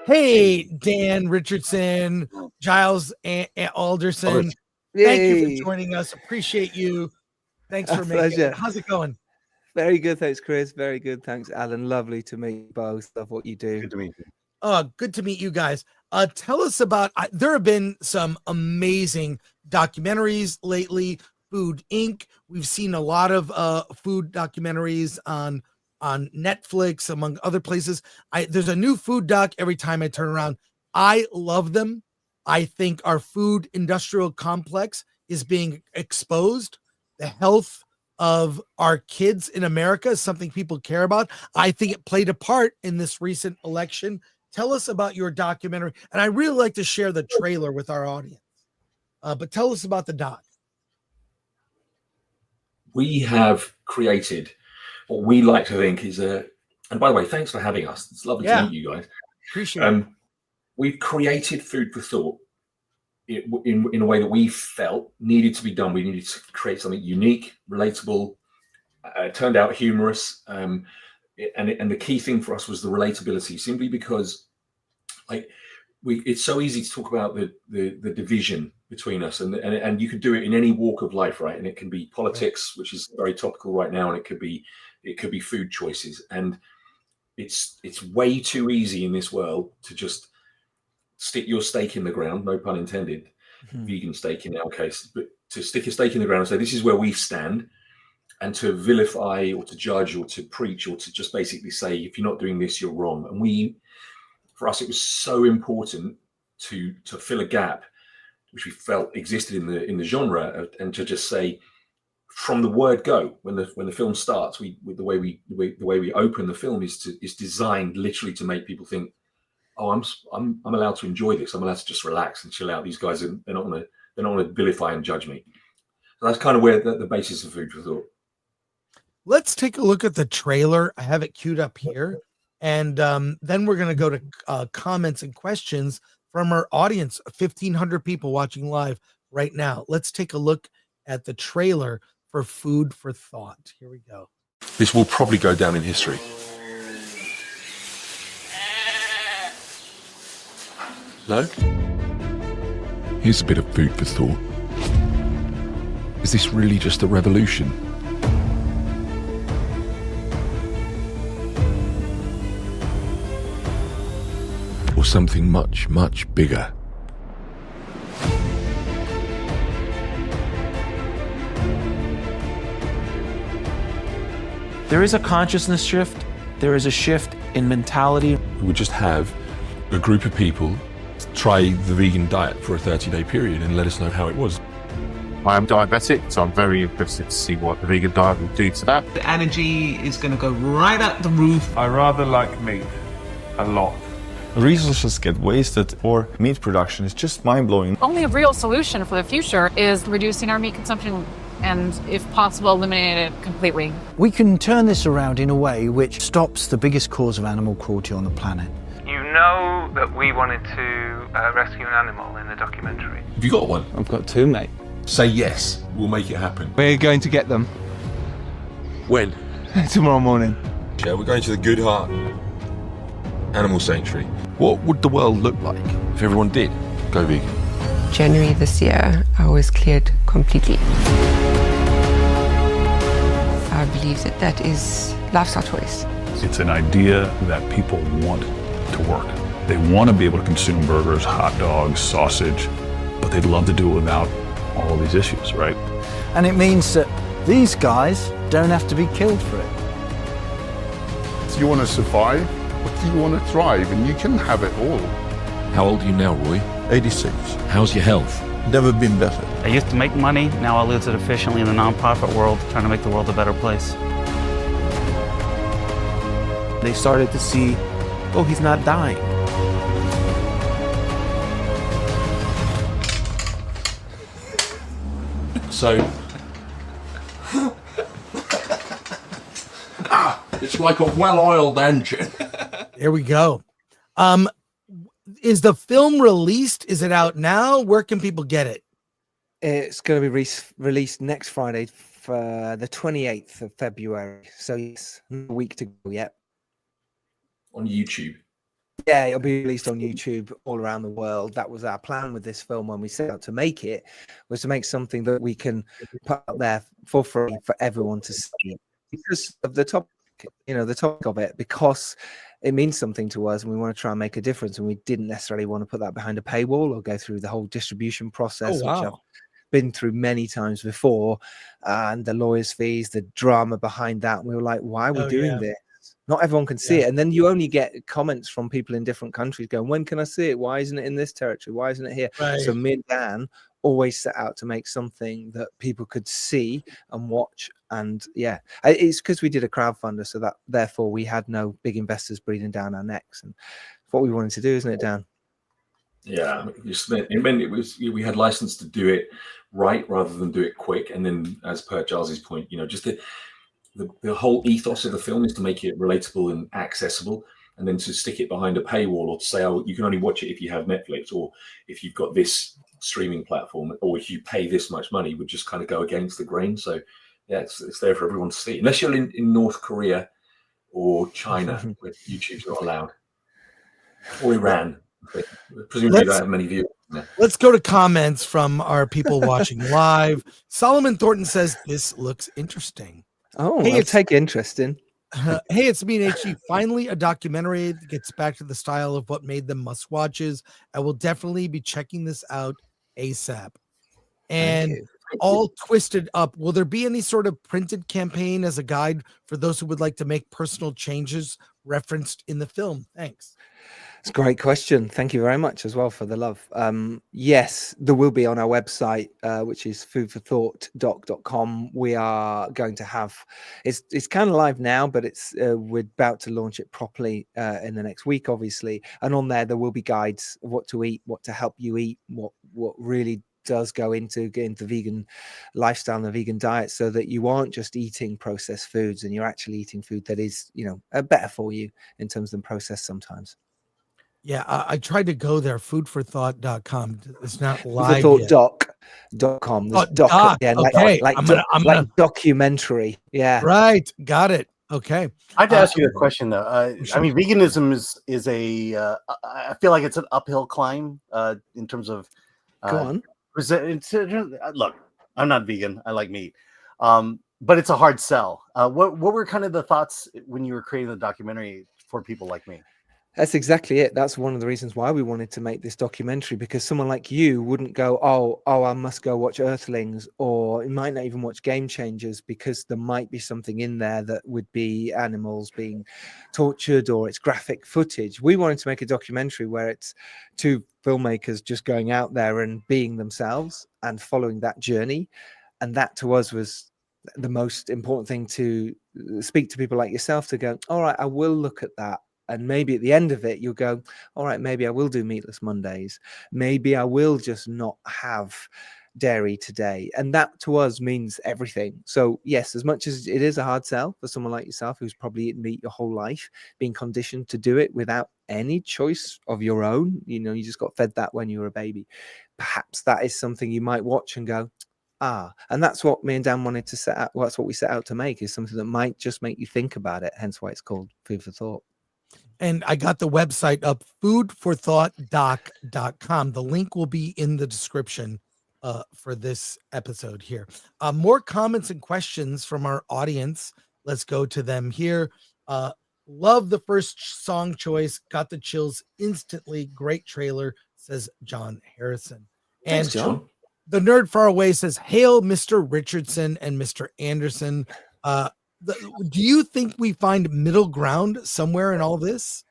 Hey, Dan, Richardson, Giles, and Alderson. Thank you Yay. for joining us. Appreciate you. Thanks A for making pleasure. it. How's it going? Very good, thanks, Chris. Very good, thanks, Alan. Lovely to meet you both. Love what you do. Good to meet you. Good to meet you guys. Tell us about. There have been some amazing documentaries lately. Food Inc. We've seen a lot of food documentaries on Netflix, among other places. There's a new food doc every time I turn around. I love them. I think our food industrial complex is being exposed. The health of our kids in America is something people care about. I think it played a part in this recent election. Tell us about your documentary. And I really like to share the trailer with our audience. But tell us about the doc. We have created what we like to think is and by the way, thanks for having us. It's lovely to meet you guys. Appreciate it. We've created food for thought in a way that we felt needed to be done. We needed to create something unique, relatable, turned out humorous. And the key thing for us was the relatability, simply because it's so easy to talk about the division between us, and you could do it in any walk of life, right? And it can be politics, which is very topical right now, and it could be food choices. And it's way too easy in this world to just stick your stake in the ground, no pun intended, vegan stake in our case, but to stick a stake in the ground and say, this is where we stand, and to vilify or to judge or to preach or to just basically say, if you're not doing this, you're wrong. And for us, it was so important to fill a gap which we felt existed in the genre, and to just say, from the word go, when the film starts, the way we open the film is designed literally to make people think, oh, I'm allowed to enjoy this. I'm allowed to just relax and chill out. These guys they're not gonna vilify and judge me. So that's kind of where the basis of Food for Thought. Let's take a look at the trailer. I have it queued up here. And then we're going to go to comments and questions from our audience, 1,500 people watching live right now. Let's take a look at the trailer for Food for Thought. Here we go. This will probably go down in history. No? Here's a bit of food for thought. Is this really just a revolution? Or something much, much bigger? There is a consciousness shift. There is a shift in mentality. We would just have a group of people try the vegan diet for a 30-day period and let us know how it was. I am diabetic, so I'm very interested to see what the vegan diet will do to that. The energy is going to go right up the roof. I rather like meat. A lot. Resources get wasted, or meat production is just mind-blowing. Only real solution for the future is reducing our meat consumption and, if possible, eliminating it completely. We can turn this around in a way which stops the biggest cause of animal cruelty on the planet. You know that we wanted to rescue an animal in the documentary. Have you got one? I've got two, mate. Say yes, we'll make it happen. We're going to get them. When? Tomorrow morning. Yeah, we're going to the Good Heart Animal Sanctuary. What would the world look like if everyone did go vegan? January this year, I was cleared completely. I believe that is lifestyle choice. It's an idea that people want to work. They want to be able to consume burgers, hot dogs, sausage, but they'd love to do it without all these issues, right? And it means that these guys don't have to be killed for it. Do you want to survive, or do you want to thrive? And you can have it all. How old are you now, Roy? 86. How's your health? Never been better. I used to make money. Now I lose it efficiently in the nonprofit world, trying to make the world a better place. They started to see, oh, he's not dying. So, it's like a well-oiled engine. There we go. Is the film released? Is it out now? Where can people get it? It's going to be released next Friday, for the 28th of February. So it's a week to go yet. On YouTube. Yeah, it'll be released on YouTube all around the world. That was our plan with this film when we set out to make it, was to make something that we can put out there for free for everyone to see because of the topic, the topic of it, because it means something to us and we want to try and make a difference. And we didn't necessarily want to put that behind a paywall or go through the whole distribution process, which I've been through many times before, and the lawyers' fees, the drama behind that. And we were like, why are we doing this? Not everyone can see it. And then you only get comments from people in different countries going, when can I see it? Why isn't it in this territory? Why isn't it here? Right. So me and Dan always set out to make something that people could see and watch. And yeah, it's because we did a crowdfunder, so that therefore we had no big investors breathing down our necks. And what we wanted to do, isn't it, Dan? Yeah, it meant we had license to do it right rather than do it quick. And then, as per Giles's point, just the whole ethos of the film is to make it relatable and accessible, and then to stick it behind a paywall or to say, oh, you can only watch it if you have Netflix or if you've got this streaming platform or if you pay this much money, would just kind of go against the grain. So yeah, it's there for everyone to see, unless you're in North Korea or China where YouTube's not allowed, or Iran. Presumably you don't have many viewers. Let's go to comments from our people watching live. Solomon Thornton says this looks interesting. Oh, hey, it's take interest in. Hey, it's me and HG. Finally, a documentary that gets back to the style of what made them must watches. I will definitely be checking this out ASAP. And all twisted up. Will there be any sort of printed campaign as a guide for those who would like to make personal changes referenced in the film? Thanks. It's a great question. Thank you very much as well for the love. Yes, there will be on our website, which is foodforthought.com. We are going to have, it's kind of live now, but we're about to launch it properly in the next week, obviously. And on there will be guides of what to eat, what to help you eat, what really does go into getting the vegan lifestyle and the vegan diet, so that you aren't just eating processed foods and you're actually eating food that is, better for you in terms of processed sometimes. Yeah, I tried to go there, foodforthought.com. It's not live yet. Doc.com. There's doc at the end, okay. like documentary. Yeah. Right. Got it. Okay. I have to ask you a question, though. Sure. I mean, veganism is a, I feel like it's an uphill climb in terms of. Go on. Look, I'm not vegan. I like meat. But it's a hard sell. What were kind of the thoughts when you were creating the documentary for people like me? That's exactly it. That's one of the reasons why we wanted to make this documentary, because someone like you wouldn't go, oh, I must go watch Earthlings, or you might not even watch Game Changers, because there might be something in there that would be animals being tortured or it's graphic footage. We wanted to make a documentary where it's two filmmakers just going out there and being themselves and following that journey. And that to us was the most important thing, to speak to people like yourself to go, all right, I will look at that. And maybe at the end of it, you'll go, all right, maybe I will do meatless Mondays. Maybe I will just not have dairy today. And that to us means everything. So yes, as much as it is a hard sell for someone like yourself, who's probably eaten meat your whole life, being conditioned to do it without any choice of your own, you just got fed that when you were a baby. Perhaps that is something you might watch and go, and that's what me and Dan wanted to set out. Well, that's what we set out to make, is something that might just make you think about it. Hence why it's called Food for Thought. And I got the website up, foodforthoughtdoc.com. The link will be in the description for this episode here. More comments and questions from our audience. Let's go to them here. Love the first song choice. Got the chills instantly. Great trailer, says John Harrison. Thanks, John. The Nerd Far Away says, hail Mr. Richardson and Mr. Anderson. Do you think we find middle ground somewhere in all this?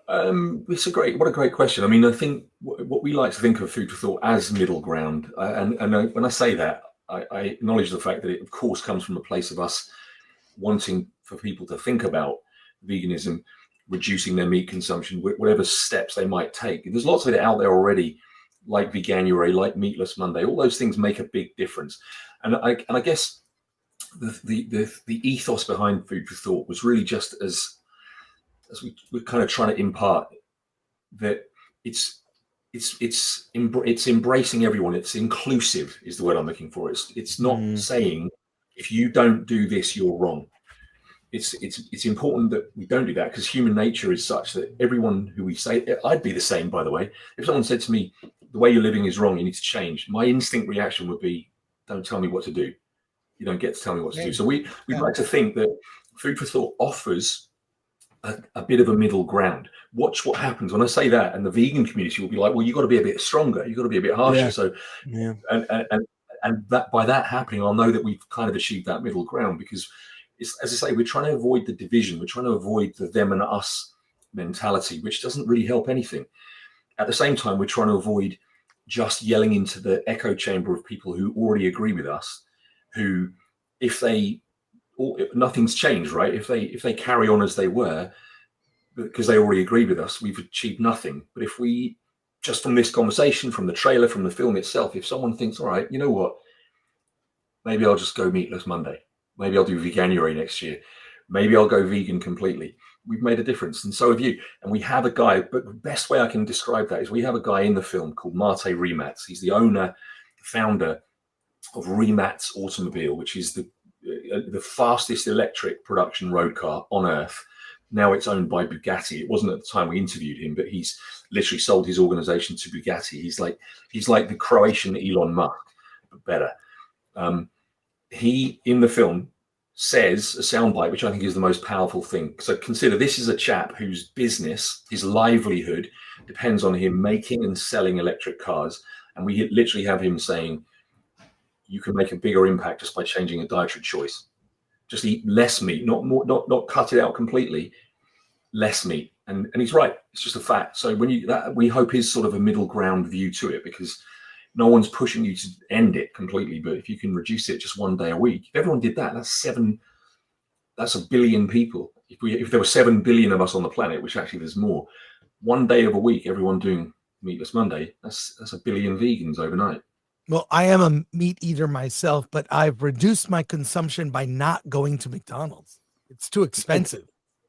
It's what a great question. I mean, I think what we like to think of Food for Thought as middle ground, and when I say that, I acknowledge the fact that it, of course, comes from a place of us wanting for people to think about veganism, reducing their meat consumption, whatever steps they might take. There's lots of it out there already, like Veganuary, like Meatless Monday. All those things make a big difference, and I guess the ethos behind Food for Thought was really just as we're kind of trying to impart that it's embracing everyone. It's inclusive is the word I'm looking for. It's not saying if you don't do this, you're wrong. it's important that we don't do that, because human nature is such that everyone who we say, I'd be the same, by the way. If someone said to me, the way you're living is wrong, you need to change, my instinct reaction would be, don't tell me what to do. You don't get to tell me what to do. So we'd like to think that Food for Thought offers a bit of a middle ground. Watch what happens when I say that, and the vegan community will be like, well, you've got to be a bit stronger, you've got to be a bit harsher. Yeah. So Yeah. and that, by that happening, I'll know that we've kind of achieved that middle ground, because it's, as I say, we're trying to avoid the division, we're trying to avoid the them and us mentality, which doesn't really help anything. At the same time, we're trying to avoid just yelling into the echo chamber of people who already agree with us, who, if nothing's changed, right? If they carry on as they were, because they already agree with us, we've achieved nothing. But if we, just from this conversation, from the trailer, from the film itself, if someone thinks, all right, you know what, maybe I'll just go meatless Monday, maybe I'll do Veganuary next year, maybe I'll go vegan completely, we've made a difference, and so have you. And we have a guy, but the best way I can describe that is we have a guy in the film called Mate Remats. He's the owner, founder of Remats Automobile, which is the fastest electric production road car on earth. Now it's owned by Bugatti. It wasn't at the time we interviewed him, but he's literally sold his organization to Bugatti. He's like the Croatian Elon Musk, but better. He, in the film, says a soundbite, which I think is the most powerful thing. So consider, this is a chap whose business, his livelihood, depends on him making and selling electric cars. And we literally have him saying, you can make a bigger impact just by changing a dietary choice. Just eat less meat, not more, not cut it out completely, less meat. And he's right. It's just a fact. So we hope is sort of a middle ground view to it, because no one's pushing you to end it completely. But if you can reduce it just one day a week, if everyone did that, that's a billion people. If there were 7 billion of us on the planet, which actually there's more, one day of a week, everyone doing Meatless Monday, that's a billion vegans overnight. Well, I am a meat eater myself, but I've reduced my consumption by not going to McDonald's. It's too expensive.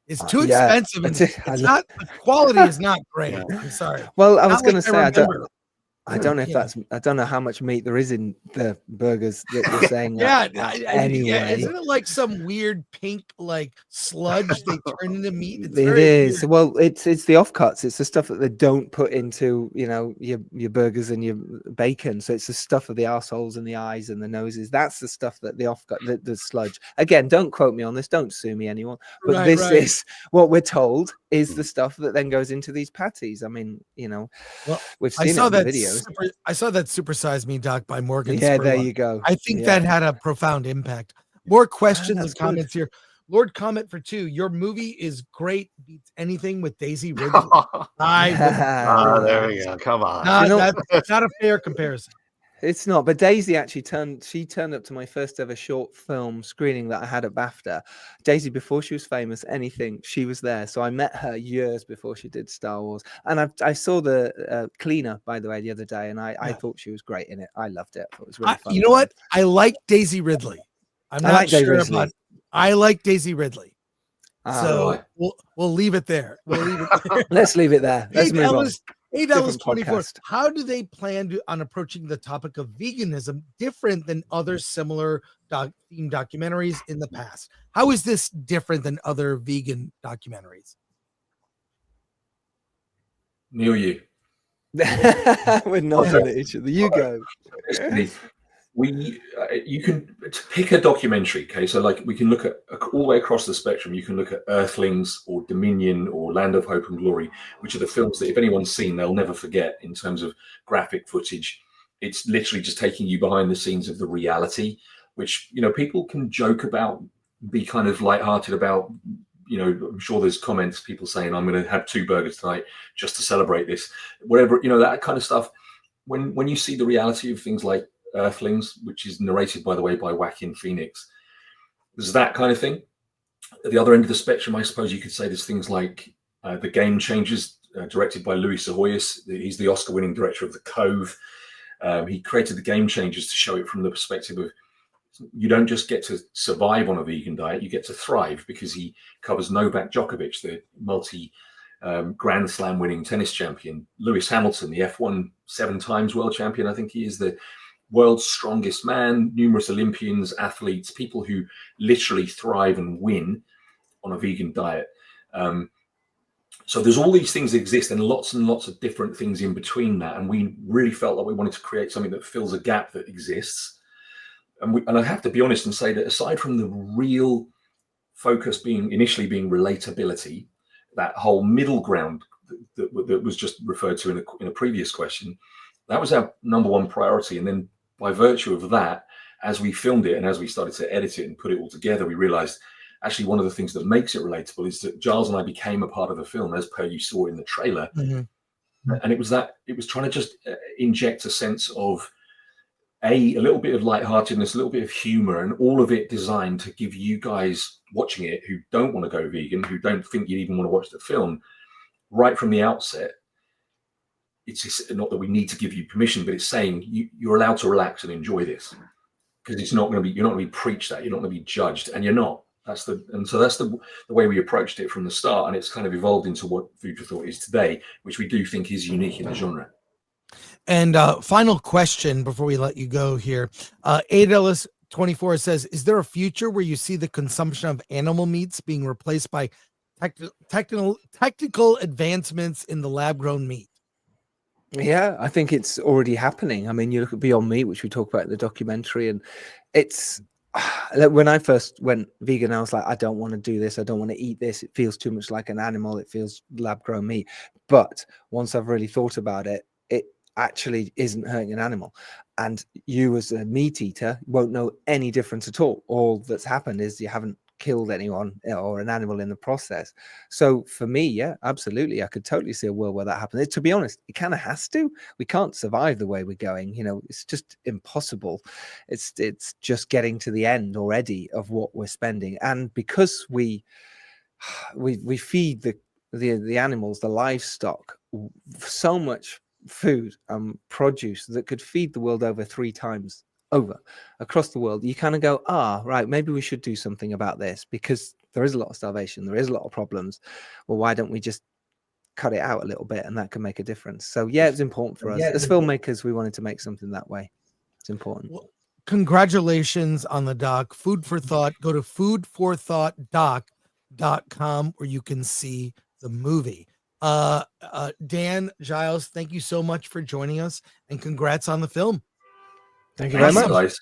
It's too expensive, and it's not, the quality is not great. I'm sorry. Well, I was going to say, I don't know if I don't know how much meat there is in the burgers that you're saying. Anyway, isn't it like some weird pink like sludge they turn into meat? It is. Weird. Well, it's the offcuts. It's the stuff that they don't put into, your burgers and your bacon. So it's the stuff of the arseholes and the eyes and the noses. That's the stuff that the offcut, the sludge. Again, don't quote me on this. Don't sue me, anyone. But this is what we're told is the stuff that then goes into these patties. I mean, well, we've seen it in the videos. I saw that Super Size Me doc by Morgan. Yeah, Spurlock. there you go. I think that had a profound impact. More questions and comments here. Lord Comment for 2. Your movie is great. Beats anything with Daisy Ridley. There we go. Come on. That's not a fair comparison. It's not, but Daisy actually turned up to my first ever short film screening that I had at BAFTA. Daisy, before she was famous, anything, she was there. So I met her years before she did Star Wars. And I saw the Cleaner, by the way, the other day, and I thought she was great in it. I loved it. It was really fun. You know what? I like Daisy Ridley. I'm not sure about. I like Daisy Ridley. So we'll leave it there. Let's leave it there. Let's move on. Hey, Dallas 24. How do they plan on approaching the topic of veganism different than other similar theme documentaries in the past? How is this different than other vegan documentaries? Neil, you. We're not at each other. You go. You can pick a documentary, okay? So like we can look at all the way across the spectrum. You can look at Earthlings or Dominion or Land of Hope and Glory, which are the films that if anyone's seen, they'll never forget in terms of graphic footage. It's literally just taking you behind the scenes of the reality, which, people can joke about, be kind of lighthearted about. I'm sure there's comments, people saying, I'm going to have 2 burgers tonight just to celebrate this, whatever, that kind of stuff. When you see the reality of things like Earthlings, which is narrated, by the way, by Joaquin Phoenix, there's that kind of thing. At the other end of the spectrum, I suppose you could say there's things like The Game Changers, directed by Louis Sahoyas. He's the Oscar-winning director of The Cove. He created The Game Changers to show it from the perspective of you don't just get to survive on a vegan diet, you get to thrive, because he covers Novak Djokovic, the Grand Slam winning tennis champion, Lewis Hamilton, the F1 7 times world champion. I think he is the world's strongest man, numerous Olympians, athletes, people who literally thrive and win on a vegan diet. So there's all these things that exist and lots of different things in between that. And we really felt like we wanted to create something that fills a gap that exists. And I have to be honest and say that aside from the real focus initially being relatability, that whole middle ground that was just referred to in a previous question, that was our number one priority. And then by virtue of that, as we filmed it and as we started to edit it and put it all together, we realized actually one of the things that makes it relatable is that Giles and I became a part of the film, as per you saw in the trailer. Mm-hmm. And it was trying to just inject a sense of a little bit of lightheartedness, a little bit of humor, and all of it designed to give you guys watching it who don't want to go vegan, who don't think you even want to watch the film, right from the outset. It's not that we need to give you permission, but it's saying you're allowed to relax and enjoy this, because you're not going to be preached at, you're not going to be judged, and you're not. That's the way we approached it from the start, and it's kind of evolved into what Food for Thought is today, which we do think is unique in the genre. And final question before we let you go here. Adelis24 says, is there a future where you see the consumption of animal meats being replaced by technical advancements in the lab-grown meat? Yeah, I think it's already happening. I mean, you look at Beyond Meat, which we talk about in the documentary, and it's when I first went vegan, I was like, I don't want to do this. I don't want to eat this. It feels too much like an animal. It feels lab-grown meat. But once I've really thought about it, it actually isn't hurting an animal. And you as a meat eater won't know any difference at all. All that's happened is you haven't killed anyone or an animal in the process. So for me, yeah, absolutely, I could totally see a world where that happens. To be honest, it kind of has to. We can't survive the way we're going. It's just impossible. It's just getting to the end already of what we're spending, and because we feed the animals, the livestock, so much food and produce that could feed the world over 3 times over across the world, you kind of go, right, maybe we should do something about this, because there is a lot of starvation, there is a lot of problems. Well, why don't we just cut it out a little bit, and that can make a difference? So yeah, it's important for us as filmmakers. We wanted to make something that way. It's important. Well, congratulations on the doc, Food for Thought. Go to foodforthoughtdoc.com where you can see the movie. Dan, Giles, thank you so much for joining us, and congrats on the film. Thank you very much. Guys.